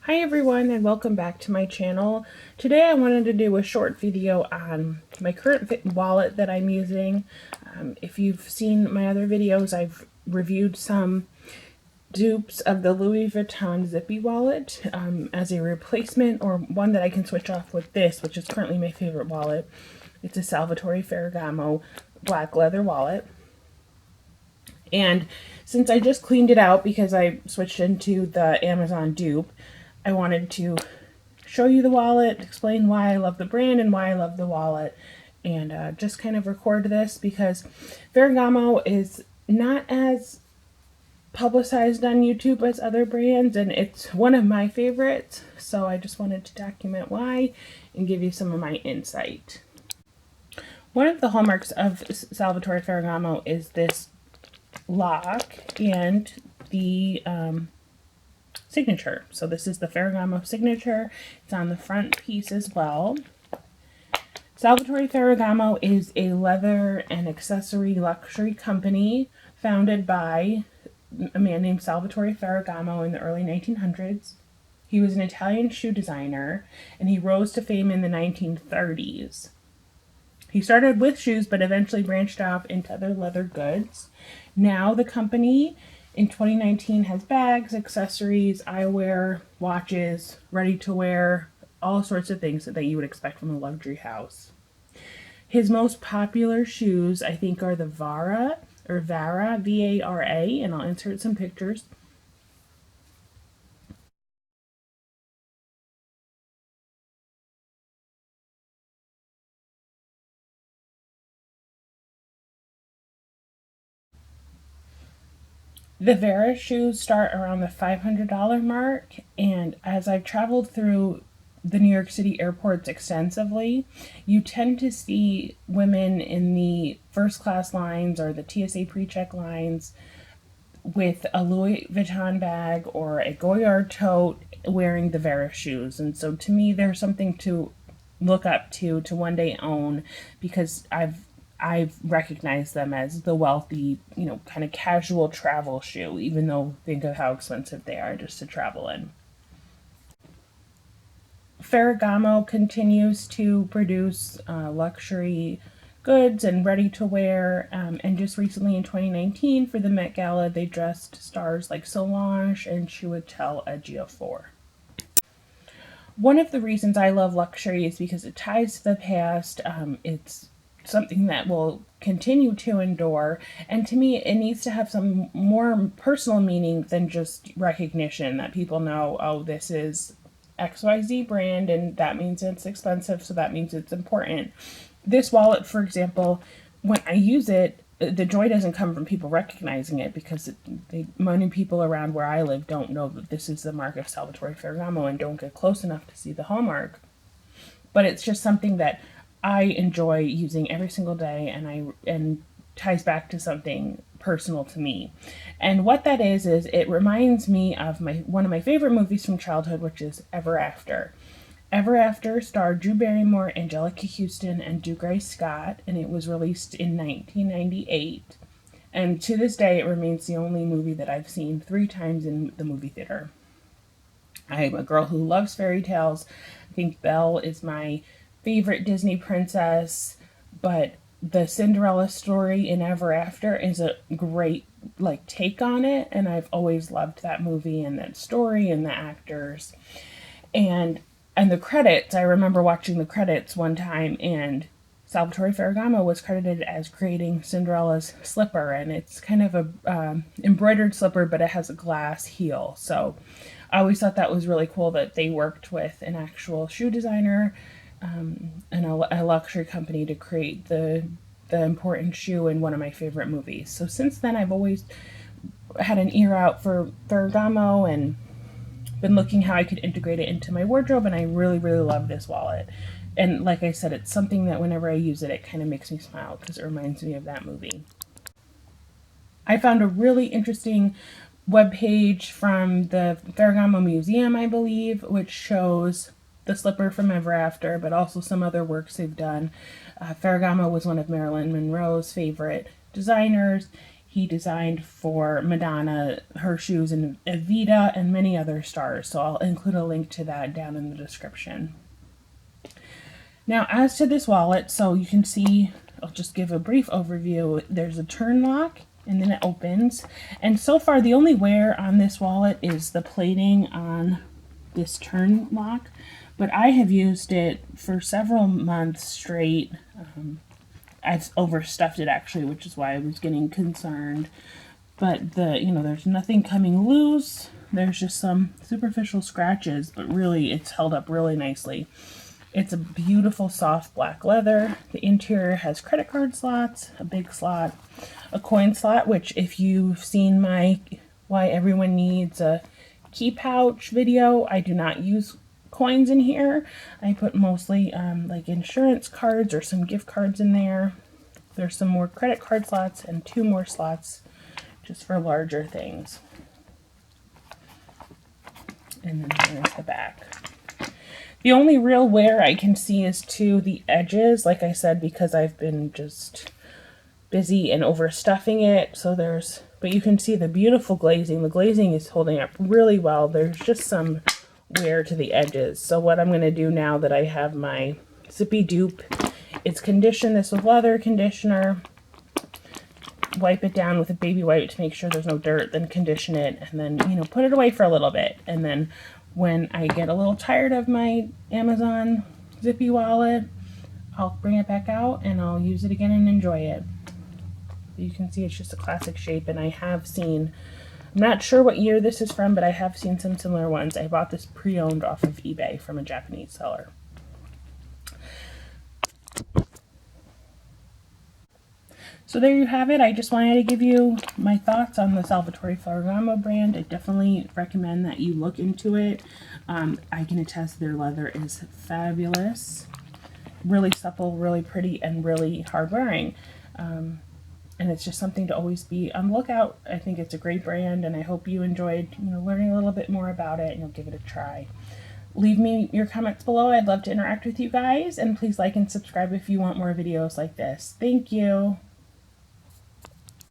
Hi everyone and welcome back to my channel. Today I wanted to do a short video on my current wallet that I'm using. If you've seen my other videos, I've reviewed some dupes of the Louis Vuitton Zippy wallet as a replacement, or one that I can switch off with this, which is currently my favorite wallet. It's a Salvatore Ferragamo black leather wallet. And since I just cleaned it out because I switched into the Amazon dupe, I wanted to show you the wallet, explain why I love the brand and why I love the wallet, and just kind of record this because Ferragamo is not as publicized on YouTube as other brands, and it's one of my favorites, so I just wanted to document why and give you some of my insight. One of the hallmarks of Salvatore Ferragamo is this lock and the signature. So this is the Ferragamo signature. It's on the front piece as well. Salvatore Ferragamo is a leather and accessory luxury company founded by a man named Salvatore Ferragamo in the early 1900s. He was an Italian shoe designer, and he rose to fame in the 1930s. He started with shoes, but eventually branched off into other leather goods. Now the company in 2019 has bags, accessories, eyewear, watches, ready-to-wear, all sorts of things that you would expect from a luxury house. His most popular shoes, I think, are the Vara, V-A-R-A, and I'll insert some pictures. The Vera shoes start around the $500 mark, and as I've traveled through the New York City airports extensively, you tend to see women in the first class lines or the TSA pre-check lines with a Louis Vuitton bag or a Goyard tote wearing the Vera shoes. And so to me, there's something to look up to one day own, because I've recognized them as the wealthy, kind of casual travel shoe, even though think of how expensive they are just to travel in. Ferragamo continues to produce luxury goods and ready-to-wear, and just recently in 2019 for the Met Gala, they dressed stars like Solange and Chiwetel Ejiofor. One of the reasons I love luxury is because it ties to the past. It's something that will continue to endure, and to me it needs to have some more personal meaning than just recognition, that people know, oh, this is XYZ brand and that means it's expensive, so that means it's important. This wallet, for example, when I use it, the joy doesn't come from people recognizing it, because many people around where I live don't know that this is the mark of Salvatore Ferragamo and don't get close enough to see the hallmark. But it's just something that I enjoy using every single day, and ties back to something personal to me. And what that is it reminds me of one of my favorite movies from childhood, which is Ever After. Ever After starred Drew Barrymore, Angelica Houston, and Dougray Scott, and it was released in 1998. And to this day, it remains the only movie that I've seen 3 times in the movie theater. I'm a girl who loves fairy tales. I think Belle is my favorite Disney princess, but the Cinderella story in Ever After is a great take on it, and I've always loved that movie and that story and the actors. And the credits, I remember watching the credits one time, and Salvatore Ferragamo was credited as creating Cinderella's slipper, and it's kind of a embroidered slipper, but it has a glass heel. So I always thought that was really cool that they worked with an actual shoe designer and a luxury company to create the important shoe in one of my favorite movies. So since then, I've always had an ear out for Ferragamo and been looking how I could integrate it into my wardrobe, and I really, really love this wallet. And like I said, it's something that whenever I use it, it kind of makes me smile because it reminds me of that movie. I found a really interesting webpage from the Ferragamo Museum, I believe, which shows the slipper from Ever After, but also some other works they've done. Ferragamo was one of Marilyn Monroe's favorite designers. he designed for Madonna, her shoes, and Evita, and many other stars. So I'll include a link to that down in the description. Now, as to this wallet, so you can see, I'll just give a brief overview. There's a turn lock, and then it opens. And so far, the only wear on this wallet is the plating on this turn lock. But I have used it for several months straight. I've overstuffed it actually, which is why I was getting concerned. But there's nothing coming loose. There's just some superficial scratches, but really it's held up really nicely. It's a beautiful soft black leather. The interior has credit card slots, a big slot, a coin slot, which if you've seen my Why Everyone Needs a Key Pouch video, I do not use coins in here. I put mostly like insurance cards or some gift cards in there. There's some more credit card slots and 2 more slots just for larger things. And then there's the back. The only real wear I can see is to the edges, like I said, because I've been just busy and overstuffing it. But you can see the beautiful glazing. The glazing is holding up really well. There's just some wear to the edges. So what I'm going to do now that I have my Zippy Dupe is condition this with leather conditioner, wipe it down with a baby wipe to make sure there's no dirt, then condition it, and then, put it away for a little bit. And then when I get a little tired of my Amazon Zippy wallet, I'll bring it back out and I'll use it again and enjoy it. You can see it's just a classic shape, and I have seen, I'm not sure what year this is from, but I have seen some similar ones. I bought this pre-owned off of eBay from a Japanese seller. So there you have it. I just wanted to give you my thoughts on the Salvatore Ferragamo brand. I definitely recommend that you look into it. I can attest their leather is fabulous. Really supple, really pretty, and really hard wearing. And it's just something to always be on the lookout. I think it's a great brand, and I hope you enjoyed learning a little bit more about it, and you'll give it a try. Leave me your comments below. I'd love to interact with you guys, and please like and subscribe if you want more videos like this. Thank you.